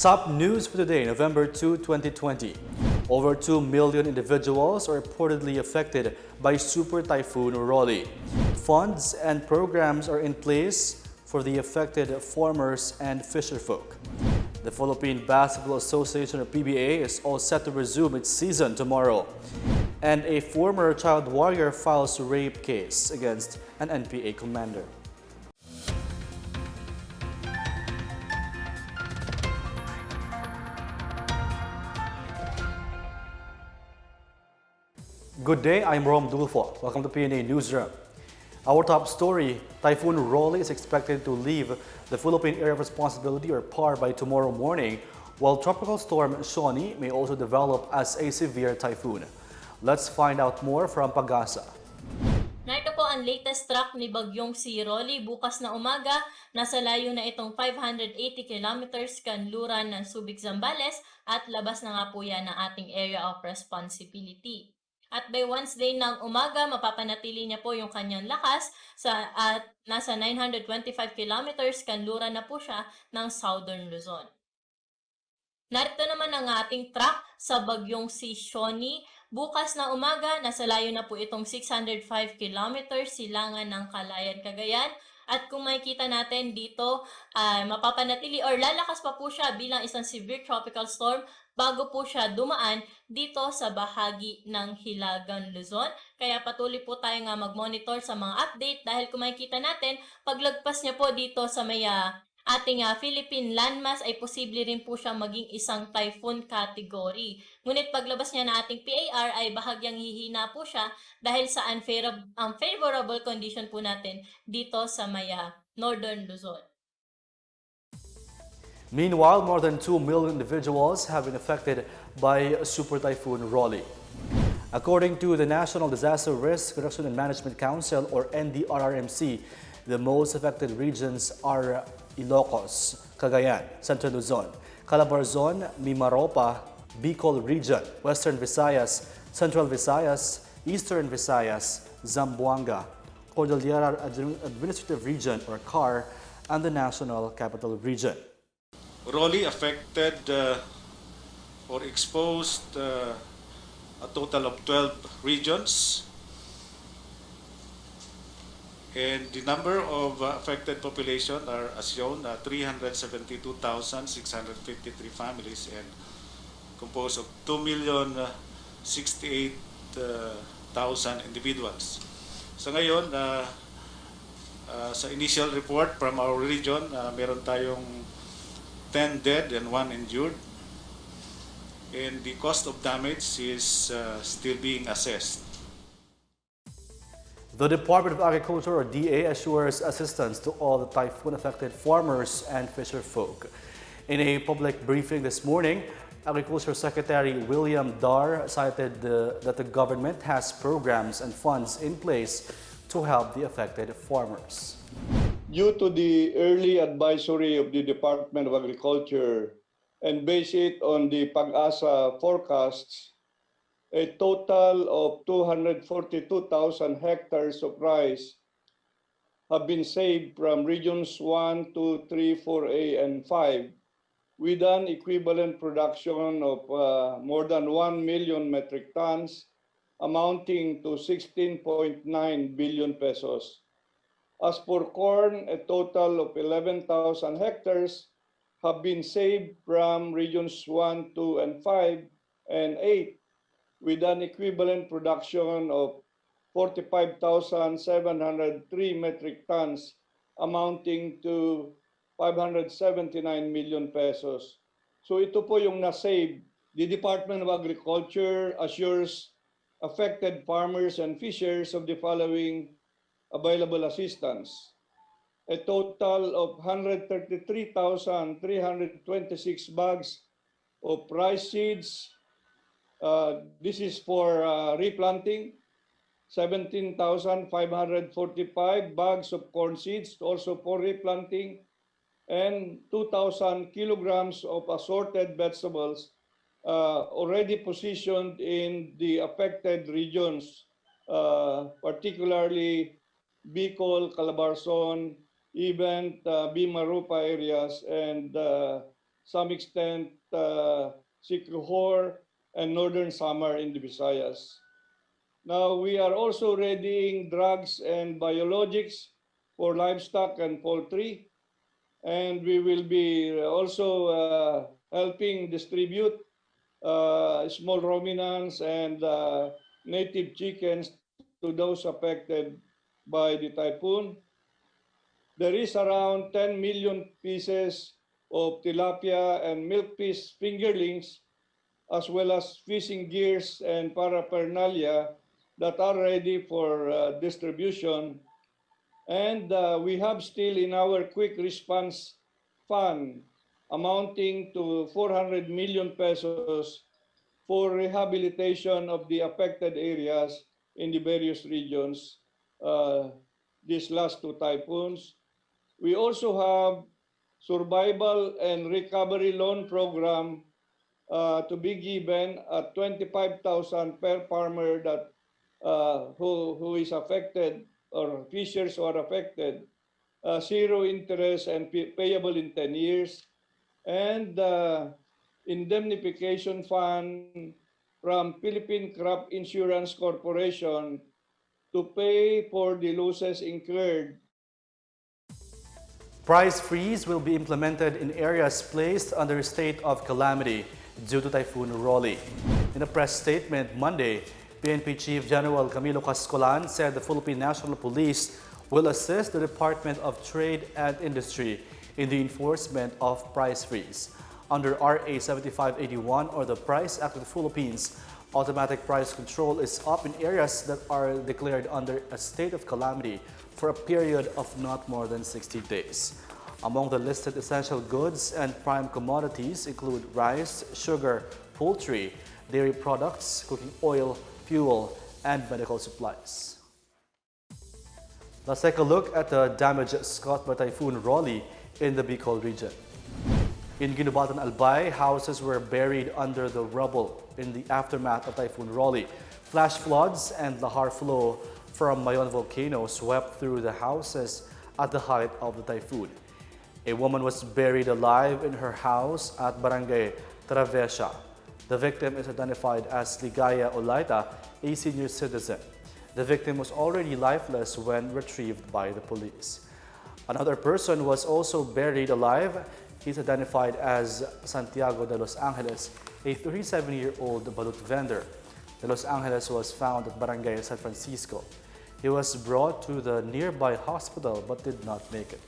Top news for today, November 2, 2020. Over 2 million individuals are reportedly affected by Super Typhoon Rolly. Funds and programs are in place for the affected farmers and fisherfolk. The Philippine Basketball Association, or PBA, is all set to resume its season tomorrow. And a former child warrior files a rape case against an NPA commander. Good day, I'm Rom Dulfo. Welcome to PNA Newsroom. Our top story, Typhoon Rolly is expected to leave the Philippine Area of Responsibility or PAR by tomorrow morning, while Tropical Storm Shawnee may also develop as a severe typhoon. Let's find out more from Pag-asa. Narito po ang latest track ni Bagyong si Rolly. Bukas na umaga, nasa layo na itong 580 kilometers kanluran ng Subic, Zambales at labas na nga po yan ng ating Area of Responsibility. At by Wednesday ng umaga, mapapanatili niya po yung kanyang lakas at nasa 925 kilometers kanluran na po siya ng Southern Luzon. Narito naman ang ating track sa Bagyong si Shawnee. Bukas na umaga, nasa layo na po itong 605 kilometers silangan ng Calayan, Cagayan. At kung makikita natin dito, mapapanatili or lalakas pa po siya bilang isang severe tropical storm bago po siya dumaan dito sa bahagi ng Hilagang Luzon. Kaya patuloy po tayo nga mag-monitor sa mga update dahil kung makikita natin, paglagpas niya po dito sa may ating Philippine landmass ay posible rin po siyang maging isang typhoon category. Ngunit paglabas niya na ating PAR ay bahagyang hihina po siya dahil sa unfavorable condition po natin dito sa may Northern Luzon. Meanwhile, more than 2 million individuals have been affected by Super Typhoon Rolly. According to the National Disaster Risk Reduction and Management Council, or NDRRMC, the most affected regions are Ilocos, Cagayan, Central Luzon, Calabarzon, Mimaropa, Bicol Region, Western Visayas, Central Visayas, Eastern Visayas, Zamboanga, Cordillera Administrative Region, or CAR, and the National Capital Region. Rolly affected or exposed a total of 12 regions, and the number of affected population are as shown, 372,653 families and composed of 2,068,000 individuals. So ngayon, sa initial report from our region, meron tayong 10 dead and 1 injured, and the cost of damage is still being assessed. The Department of Agriculture, or DA, assures assistance to all the typhoon-affected farmers and fisherfolk. In a public briefing this morning, Agriculture Secretary William Dar cited that the government has programs and funds in place to help the affected farmers. Due to the early advisory of the Department of Agriculture and base it on the Pag-asa forecasts, a total of 242,000 hectares of rice have been saved from regions 1, 2, 3, 4A, and 5, with an equivalent production of more than 1 million metric tons, amounting to 16.9 billion pesos. As for corn, a total of 11,000 hectares have been saved from regions 1, 2, and 5, and 8, with an equivalent production of 45,703 metric tons, amounting to 579 million pesos. So ito po yung na-save. The Department of Agriculture assures affected farmers and fishers of the following available assistance. A total of 133,326 bags of rice seeds. This is for replanting. 17,545 bags of corn seeds, also for replanting. And 2,000 kilograms of assorted vegetables already positioned in the affected regions, particularly Bicol, Calabarzon, even Mimaropa areas, and some extent Siquijor, and Northern Samar in the Visayas. Now, we are also readying drugs and biologics for livestock and poultry, and we will be also helping distribute small ruminants and native chickens to those affected by the typhoon. There is around 10 million pieces of tilapia and milkfish fingerlings, as well as fishing gears and paraphernalia that are ready for distribution. And we have still in our quick response fund amounting to 400 million pesos for rehabilitation of the affected areas in the various regions these last two typhoons. We also have survival and recovery loan program to be given at 25,000 per farmer that who is affected, or fishers who are affected, zero interest and payable in 10 years, and indemnification fund from Philippine Crop Insurance Corporation to pay for the losses incurred. Price freeze will be implemented in areas placed under a state of calamity due to Typhoon Rolly. In a press statement Monday, PNP Chief General Camilo Cascolan said the Philippine National Police will assist the Department of Trade and Industry in the enforcement of price freeze. Under RA 7581, or the Price Act of the Philippines, automatic price control is up in areas that are declared under a state of calamity for a period of not more than 60 days. Among the listed essential goods and prime commodities include rice, sugar, poultry, dairy products, cooking oil, fuel, and medical supplies. Let's take a look at the damage caused by Typhoon Rolly in the Bicol region. In Ginubatan, Albay, houses were buried under the rubble in the aftermath of Typhoon Rolly. Flash floods and lahar flow from Mayon volcano swept through the houses at the height of the typhoon. A woman was buried alive in her house at Barangay Travesa. The victim is identified as Ligaya Olaita, a senior citizen. The victim was already lifeless when retrieved by the police. Another person was also buried alive. He's identified as Santiago de Los Angeles, a 37-year-old balut vendor. De Los Angeles was found at Barangay San Francisco. He was brought to the nearby hospital but did not make it.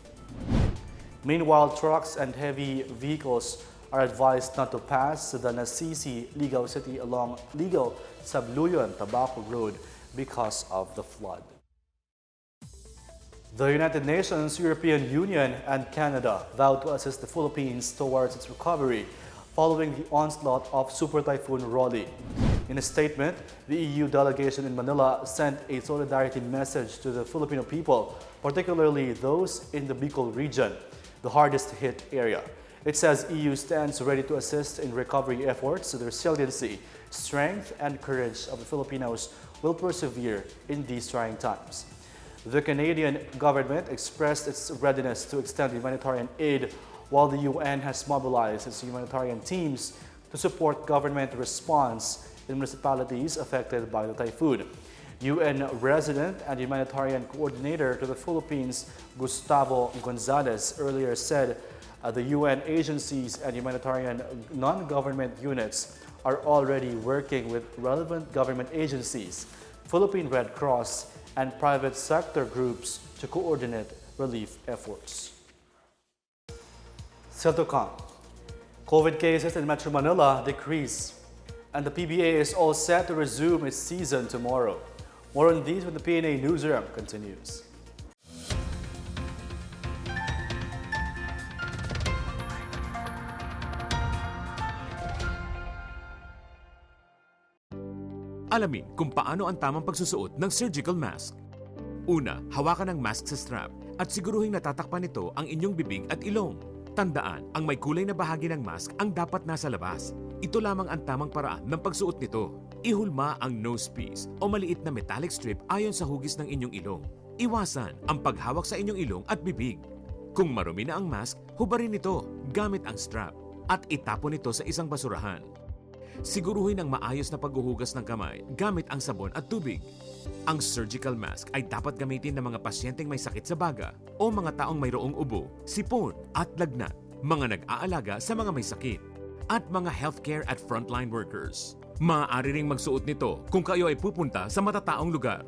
Meanwhile, trucks and heavy vehicles are advised not to pass the Nasisi, Ligao City along Ligao Sabluyon Tabaco Road because of the flood. The United Nations, European Union, and Canada vowed to assist the Philippines towards its recovery following the onslaught of Super Typhoon Rolly. In a statement, the EU delegation in Manila sent a solidarity message to the Filipino people, particularly those in the Bicol region, the hardest hit area. It says EU stands ready to assist in recovery efforts. The resiliency, strength, and courage of the Filipinos will persevere in these trying times. The Canadian government expressed its readiness to extend humanitarian aid, while the UN has mobilized its humanitarian teams to support government response in municipalities affected by the typhoon. UN resident and humanitarian coordinator to the Philippines, Gustavo Gonzalez, earlier said the UN agencies and humanitarian non-government units are already working with relevant government agencies, Philippine Red Cross, and private sector groups to coordinate relief efforts. Still to come, COVID cases in Metro Manila decrease, and the PBA is all set to resume its season tomorrow. More on these when the PNA Newsroom continues. Alamin kung paano ang tamang pagsusuot ng surgical mask. Una, hawakan ang mask sa strap at siguruhing natatakpan nito ang inyong bibig at ilong. Tandaan, ang may kulay na bahagi ng mask ang dapat nasa labas. Ito lamang ang tamang paraan ng pagsuot nito. Ihulma ang nose piece o maliit na metallic strip ayon sa hugis ng inyong ilong. Iwasan ang paghawak sa inyong ilong at bibig. Kung marumi na ang mask, hubarin ito gamit ang strap. at itapon ito sa isang basurahan. Siguruhin ang maayos na paghuhugas ng kamay gamit ang sabon at tubig. Ang surgical mask ay dapat gamitin ng mga pasyenteng may sakit sa baga o mga taong mayroong ubo, sipon at lagnat, mga nag-aalaga sa mga may sakit, at mga healthcare at frontline workers. Maaari ring magsuot nito kung kayo ay pupunta sa matataong lugar.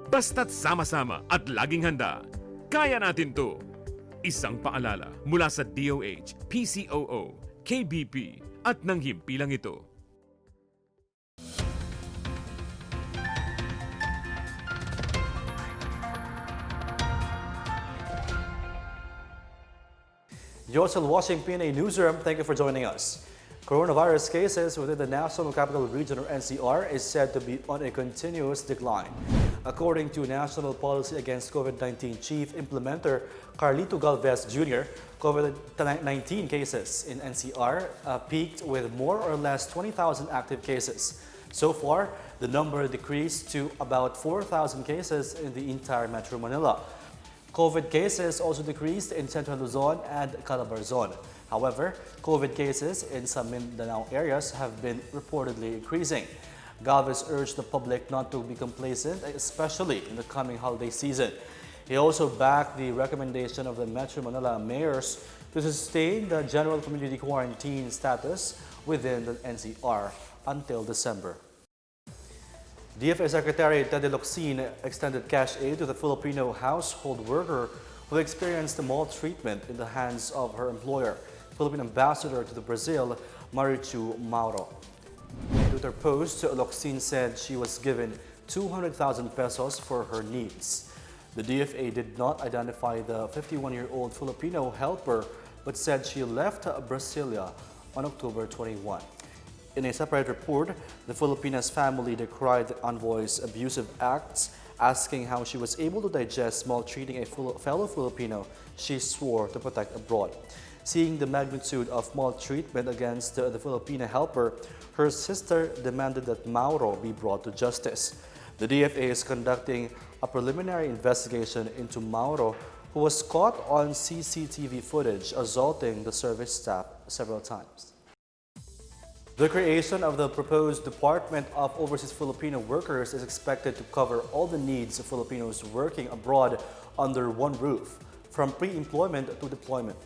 Basta't sama-sama at laging handa, kaya natin to! Isang paalala mula sa DOH, PCOO, KBP at ng himpilang ito. You're still watching PNA Newsroom. Thank you for joining us. Coronavirus cases within the National Capital Region or NCR is said to be on a continuous decline. According to National Policy Against COVID-19 Chief Implementer Carlito Galvez Jr., COVID-19 cases in NCR peaked with more or less 20,000 active cases. So far, the number decreased to about 4,000 cases in the entire Metro Manila. COVID cases also decreased in Central Luzon and Calabarzon. However, COVID cases in some Mindanao areas have been reportedly increasing. Galvez urged the public not to be complacent, especially in the coming holiday season. He also backed the recommendation of the Metro Manila mayors to sustain the general community quarantine status within the NCR until December. DFA Secretary Ted Locsin extended cash aid to the Filipino household worker who experienced maltreatment in the hands of her employer, Philippine ambassador to the Brazil, Marichu Mauro. In a Twitter post, Locsin said she was given 200,000 pesos for her needs. The DFA did not identify the 51-year-old Filipino helper, but said she left Brasilia on October 21. In a separate report, the Filipinas family decried the envoy's abusive acts, asking how she was able to digest maltreating a fellow Filipino she swore to protect abroad. Seeing the magnitude of maltreatment against the Filipina helper, her sister demanded that Mauro be brought to justice. The DFA is conducting a preliminary investigation into Mauro, who was caught on CCTV footage assaulting the service staff several times. The creation of the proposed Department of Overseas Filipino Workers is expected to cover all the needs of Filipinos working abroad under one roof, from pre-employment to deployment.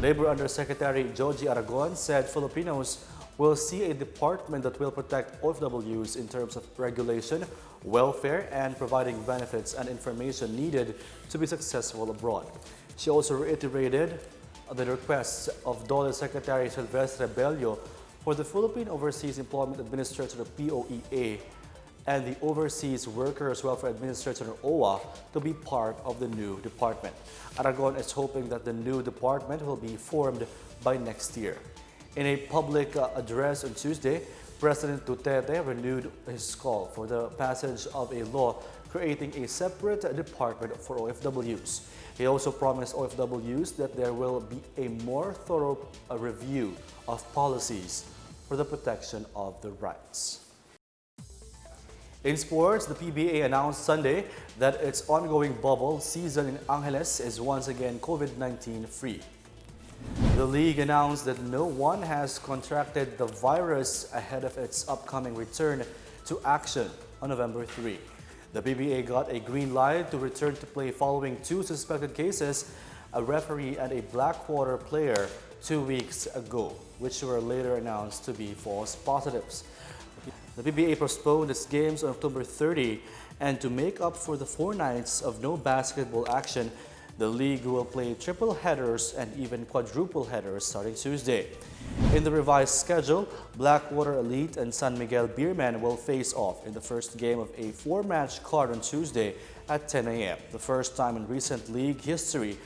Labor Undersecretary Joji Aragon said Filipinos will see a department that will protect OFWs in terms of regulation, welfare, and providing benefits and information needed to be successful abroad. She also reiterated the requests of DOLE Secretary Silvestre Bello for the Philippine Overseas Employment Administrator POEA and the Overseas Workers Welfare Administrator OWA to be part of the new department. Aragon is hoping that the new department will be formed by next year. In a public address on Tuesday, President Duterte renewed his call for the passage of a law creating a separate department for OFWs. He also promised OFWs that there will be a more thorough review of policies for the protection of their rights. In sports, the PBA announced Sunday that its ongoing bubble season in Angeles is once again COVID-19 free. The league announced that no one has contracted the virus ahead of its upcoming return to action on November 3. The PBA got a green light to return to play following two suspected cases, a referee and a Blackwater player 2 weeks ago, which were later announced to be false positives. The PBA postponed its games on October 30, and to make up for the 4 nights of no basketball action, the league will play triple headers and even quadruple headers starting Tuesday. In the revised schedule, Blackwater Elite and San Miguel Beermen will face off in the first game of a 4-match card on Tuesday at 10 a.m., the first time in recent league history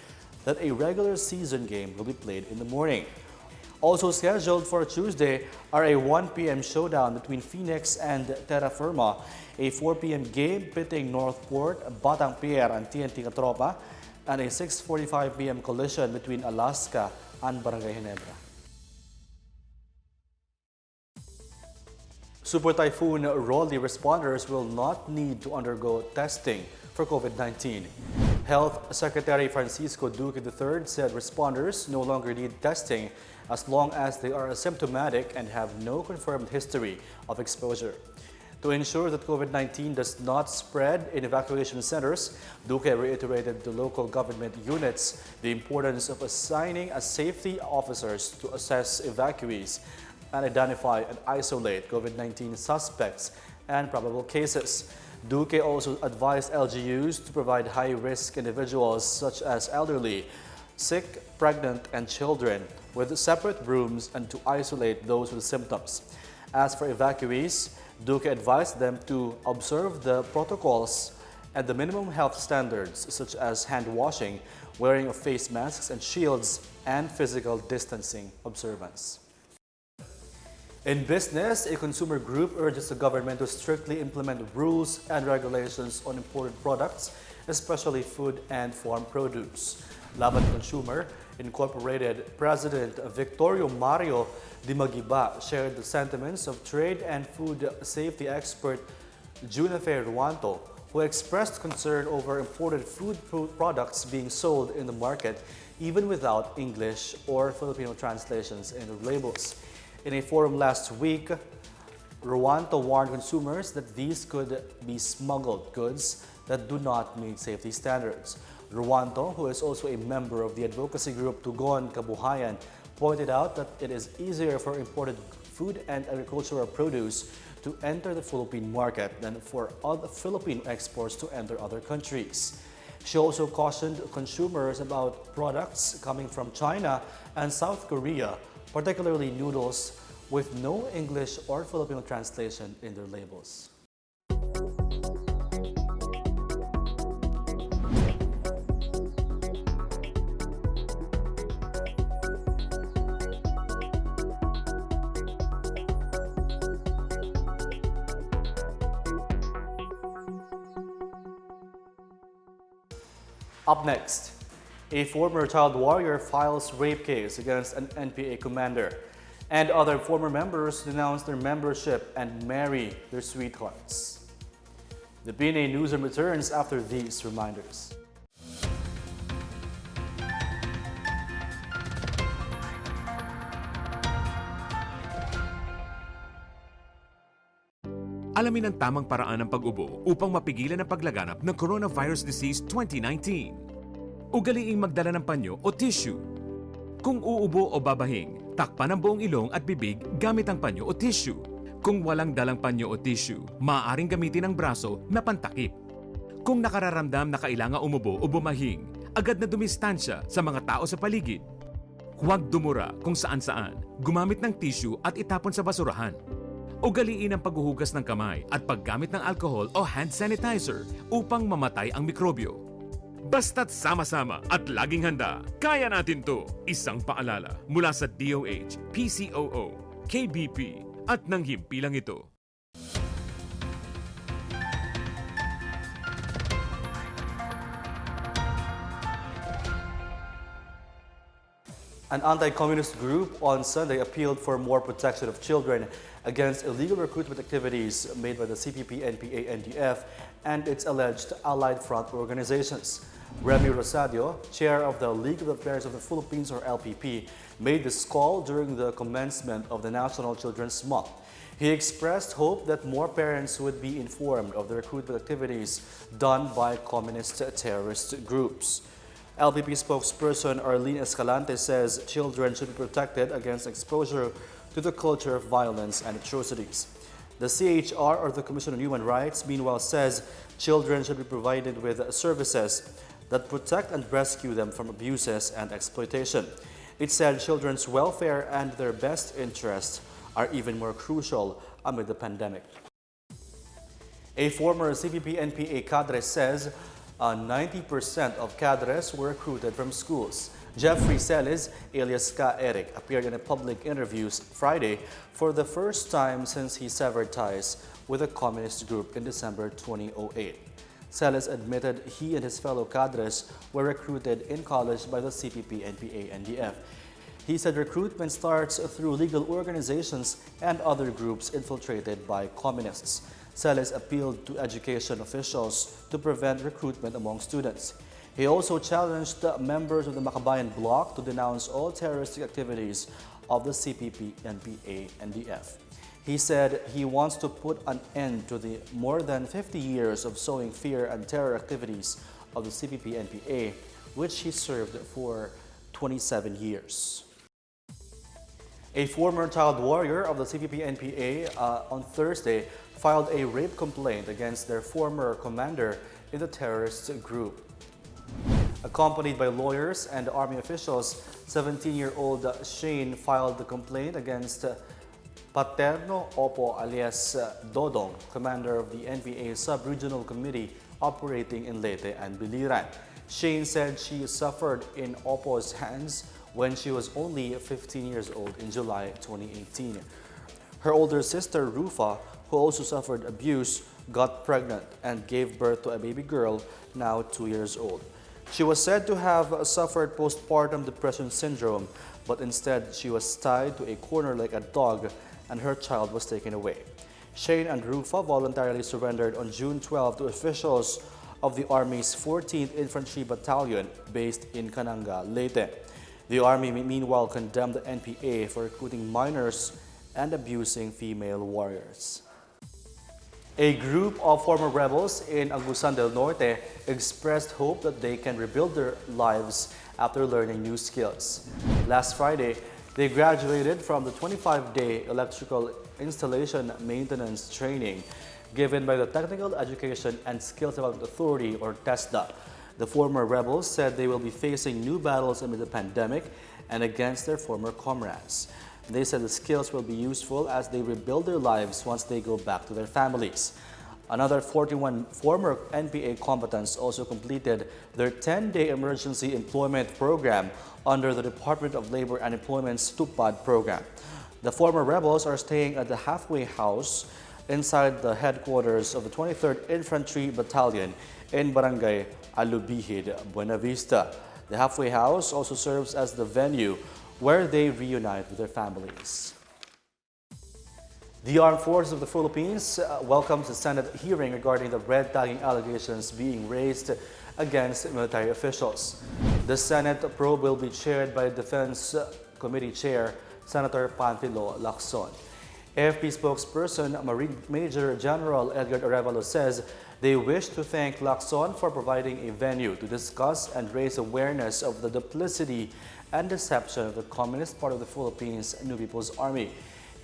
that a regular season game will be played in the morning. Also scheduled for Tuesday are a 1 p.m. showdown between Phoenix and Terra Firma, a 4 p.m. game pitting Northport, Batang Pier and TNT Katropa, and a 6:45 p.m. collision between Alaska and Barangay Ginebra. Super Typhoon Rolly responders will not need to undergo testing for COVID-19. Health Secretary Francisco Duque III said responders no longer need testing as long as they are asymptomatic and have no confirmed history of exposure. To ensure that COVID-19 does not spread in evacuation centers, Duque reiterated to local government units the importance of assigning as safety officers to assess evacuees and identify and isolate COVID-19 suspects and probable cases. Duque also advised LGUs to provide high-risk individuals such as elderly, sick, pregnant, and children with separate rooms and to isolate those with symptoms. As for evacuees, Duque advised them to observe the protocols and the minimum health standards such as hand washing, wearing of face masks and shields, and physical distancing observance. In business, a consumer group urges the government to strictly implement rules and regulations on imported products, especially food and farm produce. Laban Consumer Incorporated President Victorio Mario Di Magiba shared the sentiments of trade and food safety expert Junefer Ruanto, who expressed concern over imported food products being sold in the market even without English or Filipino translations in the labels. In a forum last week, Ruanto warned consumers that these could be smuggled goods that do not meet safety standards. Ruanto, who is also a member of the advocacy group Tugon Kabuhayan, pointed out that it is easier for imported food and agricultural produce to enter the Philippine market than for other Philippine exports to enter other countries. She also cautioned consumers about products coming from China and South Korea, particularly noodles, with no English or Filipino translation in their labels. Up next, a former child warrior files rape case against an NPA commander, and other former members denounce their membership and marry their sweethearts. The PNA Newsroom returns after these reminders. Alamin ang tamang paraan ng pag-ubo upang mapigilan ang paglaganap ng Coronavirus Disease 2019. Ugaliing magdala ng panyo o tissue. Kung uubo o babahing, takpan ang buong ilong at bibig gamit ang panyo o tissue. Kung walang dalang panyo o tissue, maaaring gamitin ang braso na pantakip. Kung nakararamdam na kailangan umubo o bumahing, agad na dumistansya sa mga tao sa paligid. Huwag dumura kung saan-saan, gumamit ng tissue at itapon sa basurahan. Ugaliin ang paghuhugas ng kamay at paggamit ng alcohol o hand sanitizer upang mamatay ang mikrobyo. Basta't sama-sama at laging handa, kaya natin to! Isang paalala mula sa DOH, PCOO, KBP at ng himpilang ito. An anti-communist group on Sunday appealed for more protection of children against illegal recruitment activities made by the CPP, NPA, NDF, and its alleged allied front organizations. Remy Rosadio, chair of the League of the Parents of the Philippines, or LPP, made this call during the commencement of the National Children's Month. He expressed hope that more parents would be informed of the recruitment activities done by communist terrorist groups. LPP spokesperson Arlene Escalante says children should be protected against exposure to the culture of violence and atrocities. The CHR, or the Commission on Human Rights, meanwhile says children should be provided with services that protect and rescue them from abuses and exploitation. It said children's welfare and their best interests are even more crucial amid the pandemic. A former CPP-NPA cadre says 90% of cadres were recruited from schools. Jeffrey Celis, alias Ka Eric, appeared in a public interview Friday for the first time since he severed ties with a communist group in December 2008. Celis admitted he and his fellow cadres were recruited in college by the CPP, NPA, NDF. He said recruitment starts through legal organizations and other groups infiltrated by communists. Celis appealed to education officials to prevent recruitment among students. He also challenged members of the Makabayan bloc to denounce all terroristic activities of the CPP, NPA, NDF. He said he wants to put an end to the more than 50 years of sowing fear and terror activities of the CPP, NPA, which he served for 27 years. A former child warrior of the CPP-NPA on Thursday filed a rape complaint against their former commander in the terrorist group. Accompanied by lawyers and army officials, 17-year-old Shane filed the complaint against Paterno Opo alias Dodong, commander of the NPA Sub-Regional Committee operating in Leyte and Biliran. Shane said she suffered in Opo's hands when she was only 15 years old in July 2018. Her older sister, Rufa, who also suffered abuse, got pregnant and gave birth to a baby girl, now 2 years old. She was said to have suffered postpartum depression syndrome, but instead she was tied to a corner like a dog and her child was taken away. Shane and Rufa voluntarily surrendered on June 12 to officials of the Army's 14th Infantry Battalion based in Cananga, Leyte. The Army meanwhile condemned the NPA for recruiting minors and abusing female warriors. A group of former rebels in Agusan del Norte expressed hope that they can rebuild their lives after learning new skills. Last Friday, they graduated from the 25-day electrical installation maintenance training given by the Technical Education and Skills Development Authority, or TESDA. The former rebels said they will be facing new battles amid the pandemic and against their former comrades. They said the skills will be useful as they rebuild their lives once they go back to their families. Another 41 former NPA combatants also completed their 10-day emergency employment program under the Department of Labor and Employment's TUPAD program. The former rebels are staying at the halfway house inside the headquarters of the 23rd Infantry Battalion in Barangay Alubihid, Buena Vista. The halfway house also serves as the venue where they reunite with their families. The Armed Forces of the Philippines welcomes the Senate hearing regarding the red tagging allegations being raised against military officials. The Senate probe will be chaired by Defense Committee Chair Senator Panfilo Lacson. AFP spokesperson Marine Major General Edgar Arevalo says they wish to thank Lacson for providing a venue to discuss and raise awareness of the duplicity and deception of the Communist Party of the Philippines New People's Army.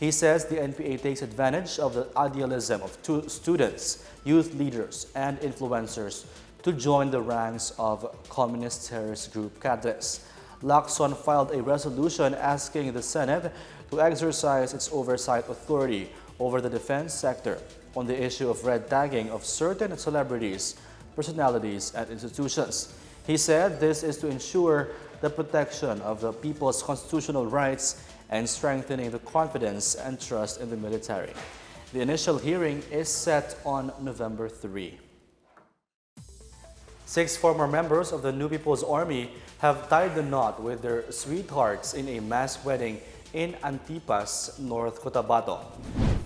He says the NPA takes advantage of the idealism of students, youth leaders, and influencers to join the ranks of communist terrorist group cadres. Lacson filed a resolution asking the Senate to exercise its oversight authority over the defense sector on the issue of red tagging of certain celebrities, personalities, and institutions. He said this is to ensure the protection of the people's constitutional rights and strengthening the confidence and trust in the military. The initial hearing is set on November 3. 6 former members of the New People's Army have tied the knot with their sweethearts in a mass wedding in Antipas, North Cotabato.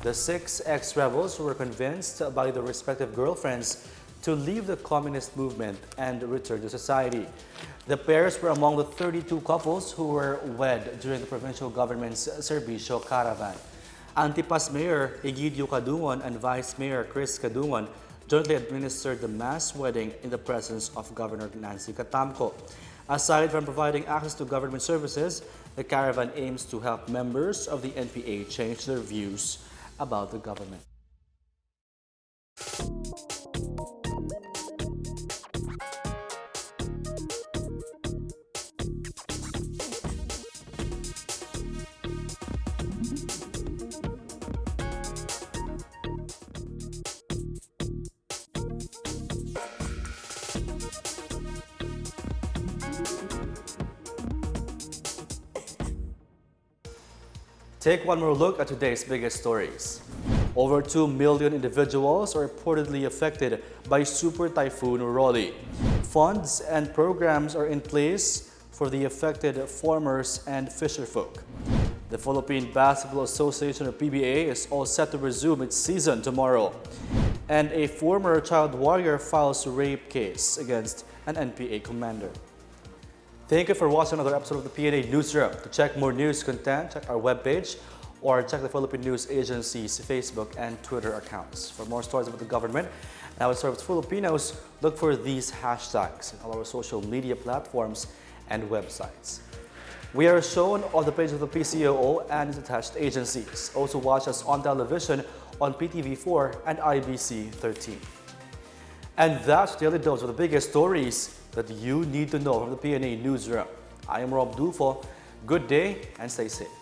The 6 ex-rebels were convinced by their respective girlfriends to leave the communist movement and return to society. The pairs were among the 32 couples who were wed during the provincial government's Serbisyo Caravan. Antipas Mayor Egidio Cadungon and Vice Mayor Chris Cadungon jointly administered the mass wedding in the presence of Governor Nancy Catamco. Aside from providing access to government services, the caravan aims to help members of the NPA change their views about the government. Take one more look at today's biggest stories. Over 2 million individuals are reportedly affected by Super Typhoon Rolly. Funds and programs are in place for the affected farmers and fisherfolk. The Philippine Basketball Association, or PBA, is all set to resume its season tomorrow. And a former child warrior files a rape case against an NPA commander. Thank you for watching another episode of the PNA Newsroom. To check more news content, check our webpage or check the Philippine News Agency's Facebook and Twitter accounts. For more stories about the government and how it serves Filipinos, look for these hashtags in all our social media platforms and websites. We are shown on the page of the PCOO and its attached agencies. Also watch us on television on PTV4 and IBC 13. And that's Daily Dose of the biggest stories that you need to know from the PNA Newsroom. I am Rob Dufo. Good day and stay safe.